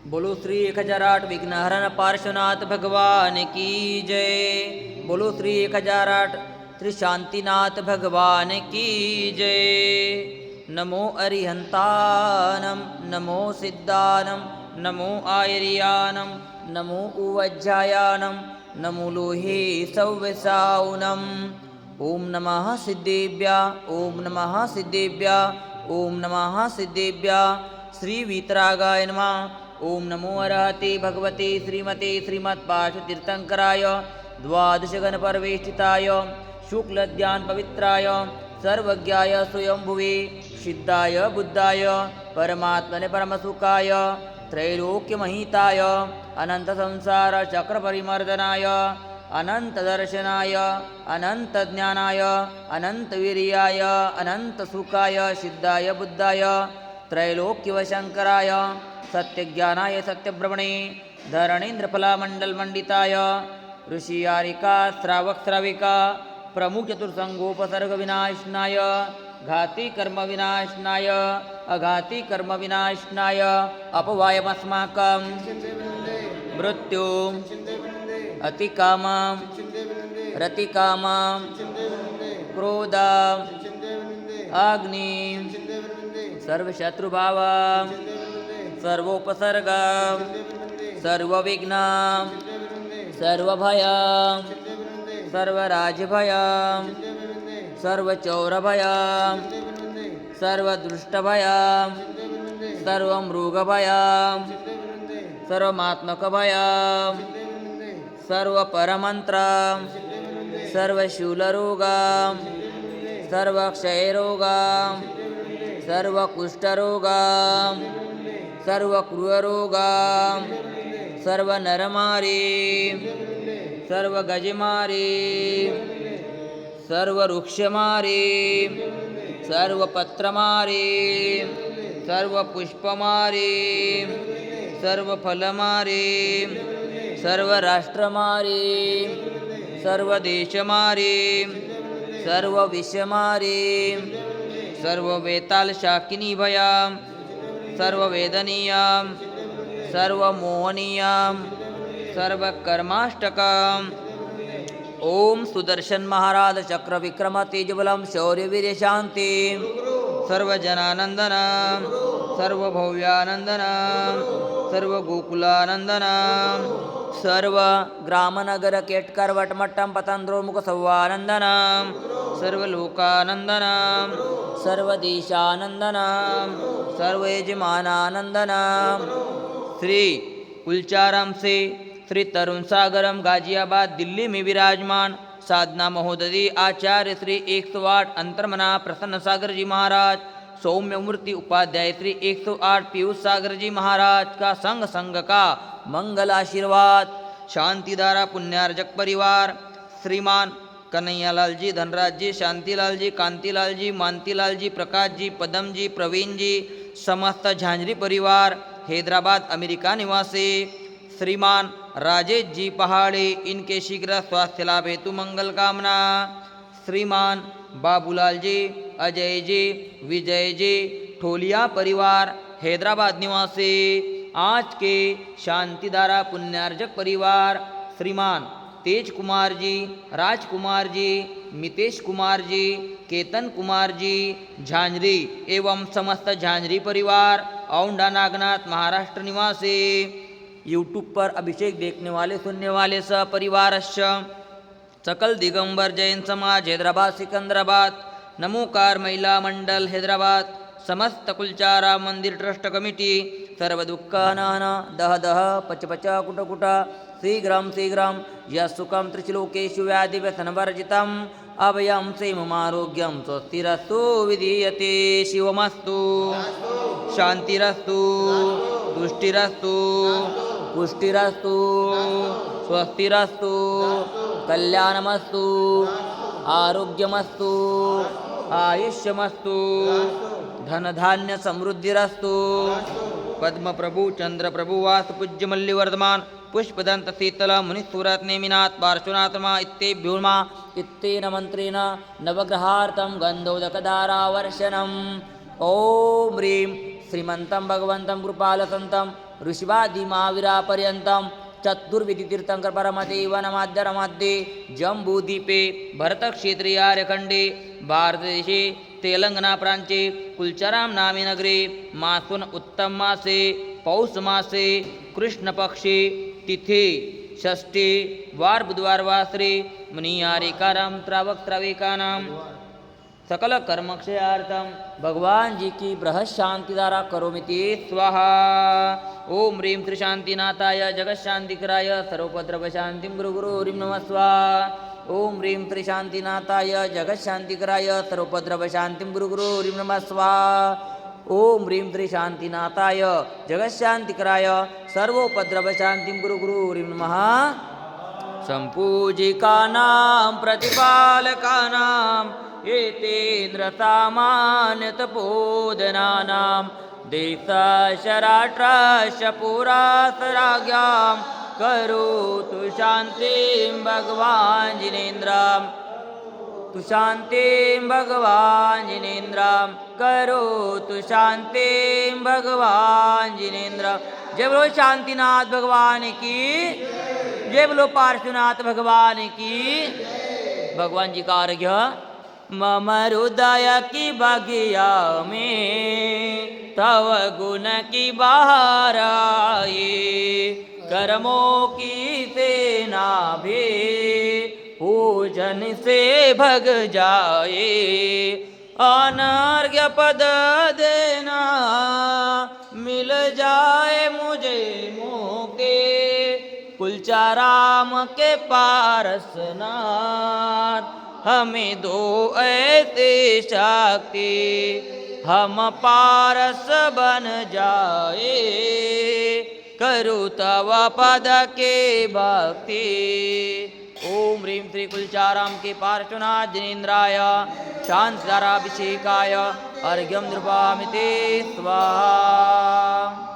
बोलो श्री 1008 विघ्नहरण पार्श्वनाथ भगवान की जय। बोलो श्री 1008 त्रिशांतिनाथ भगवान की जय। नमो अरिहंतानम नमो सिद्धानम नमो आयर्यानम नमो उवज्जायानम नमो लोहे सव्यसाउनम। ओम नमः सिद्धेभ्या ओम नमः सिद्धेभ्या ओम नमः सिद्धेभ्या। श्री वीतरागाय नमः। ओम नमो अरहते भगवते श्रीमते श्रीमत्पार्श्वतीर्थंकराय द्वादशगणपरिवेष्टिताय शुक्लज्ञान पवित्राय सर्वज्ञाय स्वयंभुवे सिद्धाय बुद्धाय परमात्मने परमसुखाय त्रैलोक्यमहिताय अनंत संसार चक्र परिमर्दनाय अनंत दर्शनाय अनंत ज्ञानाय अनंत वीर्याय अनंत सुखाय सिद्धाय बुद्धाय त्रैलोक्यवशंकराय सत्यज्ञानाय सत्यब्रह्मणे धरणीन्द्रफलामण्डलमण्डिताय ऋषियारिका श्रावक श्राविका प्रमुख चतुर्संगोपसर्ग विनाशनाय घाती कर्म विनाशनाय अघाती कर्म विनाशनाय अपवायमस्माकं मृत्यु अतिकामं रतिकामं क्रोधं अग्निं सर्वशत्रुभावं सर्वोपसर्गं सर्वविघ्नं सर्वभयं सर्वराजभयं सर्वचौरभयं सर्वदृष्टभयं सर्वमृगभयं सर्वमात्मकभयं सर्वपरमन्त्रं सर्वशूलरोगं सर्वक्षयरोगं सर्वकुष्ठरोगं सर्वक्रूररोगं सर्वनरमारीं सर्वगजमारीं सर्ववृक्षमारीं सर्वपत्रमारीं सर्वपुष्पमारीं सर्वफलमारीं सर्वराष्ट्रमारीं सर्वदेशमारीं सर्वविषमारीं सर्ववेतालशाकिनीभयां सर्ववेदनीयां सर्वमोहनीयां सर्वकर्माष्टकम्। ओम सुदर्शन महाराज चक्र विक्रम तेजबलम शौर्यवीर शांति सर्वजनानंदनम सर्वभव्यानंदनम सर्वगोकुलानंदनम सर्व ग्रामनगर केटकर वटमट्टम पतंद्रोमुख सौवानंदनम सर्वलोकानंदनम सर्वदेशानंदनम सर्वयजमानानंदनम। श्री कुलचाराम से श्री तरुण सागरम गाजियाबाद दिल्ली में विराजमान साधना महोदधी आचार्य श्री 108 अंतर्मना प्रसन्न सागर जी महाराज सौम्य मूर्ति उपाध्याय श्री 108 पीयूष सागर जी महाराज का संघ का मंगल आशीर्वाद। शांतिधारा पुण्यार्जक परिवार श्रीमान कन्हैयालाल जी धनराज जी शांतिलाल जी कांतिलाल जी मानतीलाल जी प्रकाश जी पदम जी प्रवीण जी समस्त झांझरी परिवार हैदराबाद अमेरिका निवासी श्रीमान राजेश जी पहाड़ी इनके शीघ्र स्वास्थ्य लाभ हेतु मंगल कामना। श्रीमान बाबूलाल जी अजय जी विजय जी ठोलिया परिवार हैदराबाद निवासी। आज के शांतिधारा पुण्यार्जक परिवार श्रीमान तेज कुमार जी राजकुमार जी मितेश कुमार जी केतन कुमार जी झांझरी एवं समस्त झांझरी परिवार औंढा नागनाथ महाराष्ट्र निवासी। यूट्यूब पर अभिषेक देखने वाले सुनने वाले सपरिवारस्य सकल दिगंबर जैन समाज हैदराबाद सिकंदराबाद नमोकार महिला मंडल हैदराबाद समस्त कुलचारा मंदिर ट्रस्ट कमिटी सर्व दुःखानां दह दह पच पच कुट कुट शीघ्रं शीघ्रं यस्सुखं त्रिश्लोकेषु व्याधिव्यसनवर्जितम् अभयं सेममारोग्यं स्वस्तिरस्तु विधीयते शिवमस्तु शान्तिरस्तु तुष्टिरस्तु पुष्टिरस्तु स्वस्तिरस्तु कल्याणमस्तु आरोग्यमस्तु आयुष्यमस्तु धनधान्य समृद्धिरस्तु। पद्मप्रभु चंद्रप्रभु वासुपूज्य मल्लिवर्धमान पुष्पदंत शीतल मुनिसुरत नेमिनाथ पार्श्वनाथमा इत्येभ्योर्मा इत्येन मंत्रेण नवग्रहार्थं गन्धोदकधारावर्षणम्। ओम ह्रीं श्रीमन्तं भगवन्तं कृपालसन्तं ऋषिवादि महावीरापर्यन्तं चतुर्विधि तीर्थंकर परमते वनमाद्यरमध्ये जम्बूद्वीपे भरतक्षेत्रीयार्यखण्डे भारतदेशे तेलंगना प्रांचे कुलचाराम नामे नगरे मासुन उत्तम मासे पौष मासे कृष्णपक्षे तिथे षष्ठे वार बुधवार वासरे मुनियारेकाराम त्रावक त्रावेकानाम सकल कर्मक्षयार्थम भगवान जी की बृहत शांति द्वारा करोमिति स्वाहा। ओम ह्रीं त्रिशांतिनाथाय जगशांतिकराय सर्वोपद्रव शांतिं गुरु गुरु ह्रीं नमः स्वाहा। ओम ह्रीं त्रिशांतिनाथाय जगशांतिकराय सर्वोपद्रव शांतिं गुरु गुरु ह्रीं नमः स्वाहा। ओम ह्रीं त्रिशांतिनाथाय जगशांतिकराय सर्वोपद्रव शांतिं गुरु गुरु ह्रीं नमः। संपूजिकानां प्रतिपालकानां एतेन्द्र सामान्यतपोदनानां देशराष्ट्रस्य पुरासराज्ञां करोतु शान्तिं भगवान् जिनेन्द्रं तु शान्तिं भगवान् जिनेन्द्रं करोतु शान्तिं भगवान् जिनेन्द्र। जय बोलो शांतिनाथ भगवान की, जय बोलो पार्श्वनाथ भगवान की। भगवान जी का अर्घ्य मम हृदय की बगिया में तव गुण की बहार आए, कर्मों की सेना भी पूजन से भग जाए। अनर्घ्य पद देना मिल जाए मुझे मौके, कुलचाराम के पारसनाथ हमें दो ऐसे शक्ति, हम पारस बन जाए करो तव पद के भक्ति। ओम ह्रीं श्री कुलचाराम के पार्श्वनाथ जिनेन्द्राय शांतिधाराभिषेकाय अर्घ्यं नृपामि ते स्वाहा।